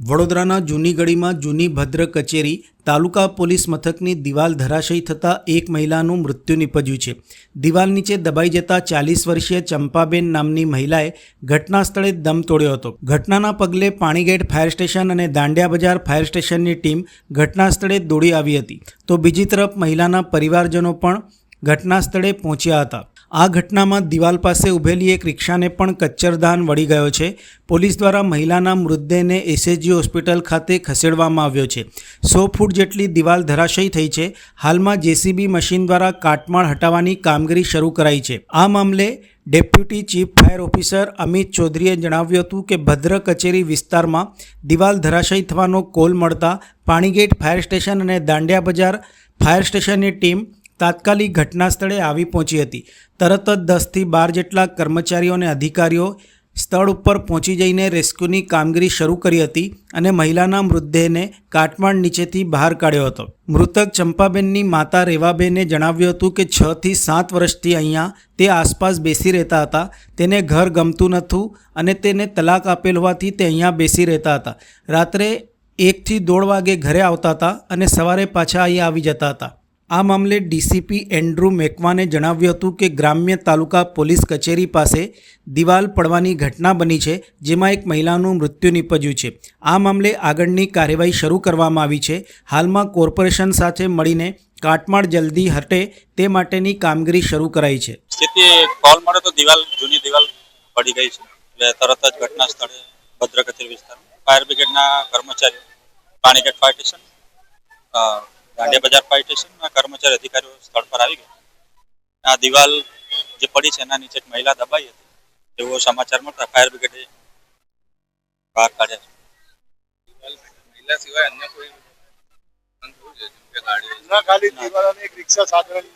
વડોદરાના જૂની ગળીમાં જૂની ભદ્ર કચેરી તાલુકા પોલીસ મથકની દિવાલ ધરાશયી થતાં એક મહિલાનું મૃત્યુ નિપજ્યું છે. દિવાલ નીચે દબાઈ જતા 40 વર્ષીય ચંપાબેન નામની મહિલાએ ઘટના સ્થળે દમ તોડ્યો હતો. ઘટનાના પગલે પાણીગેટ ફાયર સ્ટેશન અને દાંડિયા બજાર ફાયર સ્ટેશનની ટીમ ઘટના સ્થળે દોડી આવી હતી, તો બીજી તરફ મહિલાના પરિવારજનો પણ ઘટના સ્થળે પહોંચ્યા હતા. આ ઘટનામાં દિવાલ પાસે ઊભેલી એક રિક્ષાને પણ કચ્ચરદાન વળી ગયો છે. પોલીસ દ્વારા મહિલાના મૃતદેહને એસએસજી હોસ્પિટલ ખાતે ખસેડવામાં આવ્યો છે. 100 ફૂટ જેટલી દિવાલ ધરાશયી થઈ છે. હાલમાં જેસીબી મશીન દ્વારા કાટમાળ હટાવવાની કામગીરી શરૂ કરાઈ છે. આ મામલે deputy chief fire officer Amit ચૌધરીએ જણાવ્યું હતું કે ભદ્ર કચેરી વિસ્તારમાં દિવાલ ધરાશયી થવાનો કોલ મળતા પાણીગેટ ફાયર સ્ટેશન અને દાંડિયા બજાર ફાયર સ્ટેશનની ટીમ તાત્કાલિક ઘટના સ્થળે આવી પહોંચી હતી. તરત જ 10 થી 12 જેટલા કર્મચારીઓ અને અધિકારીઓ સ્થળ ઉપર પહોંચી જઈને રેસ્ક્યુની કામગીરી શરૂ કરી હતી અને મહિલાના મૃતદેહને કાટમાળ નીચેથી બહાર કાઢ્યો હતો. મૃતક ચંપાબેનની માતા રેવાબેને જણાવ્યું હતું કે 6 થી 7 વર્ષથી અહીંયા તે આસપાસ બેસી રહેતા હતા. તેને ઘર ગમતું નહોતું અને તેને તલાક આપેલ હોવાથી તે અહીંયા બેસી રહેતા હતા. રાત્રે 1 થી 1:30 વાગે ઘરે આવતા હતા અને સવારે પાછા અહીંયા આવી જતા હતા. આ મામલે ડીસીપી એન્ડ્રુ મેકવાને જણાવ્યું હતું કે ગ્રામ્ય તાલુકા પોલીસ કચેરી પાસે દિવાલ પડવાની ઘટના બની છે, જેમાં એક મહિલાનું મૃત્યુ નિપજ્યું છે. આ મામલે આગળની કાર્યવાહી શરૂ કરવામાં આવી છે. હાલમાં કોર્પોરેશન સાથે મળીને કાટમાળ જલ્દી હટે તે માટેની કામગીરી શરૂ કરાઈ છે. સ્થિતિ કોલ મળે તો જૂની દિવાલ પડી ગઈ છે, એટલે તરત જ ઘટના સ્થળે ભદ્ર કચેરી વિસ્તારમાં ફાયર બ્રિગેડના કર્મચારીઓ, પાણીગેટ ફાયર સ્ટેશન, દાંડિયા બજાર ફાયર સ્ટેશનના કર્મચારી અધિકારીઓ સ્થળ પર આવી ગયા. આ દિવાલ જે પડી છે એના નીચે એક મહિલા દબાઈ હતી એવો સમાચાર મળતા ફાયર બ્રિગેડે બહાર કાઢ્યા છે. મહિલા સિવાય અન્ય કોઈ ખાલી દિવાલ અને એક રિક્ષા સાધારણ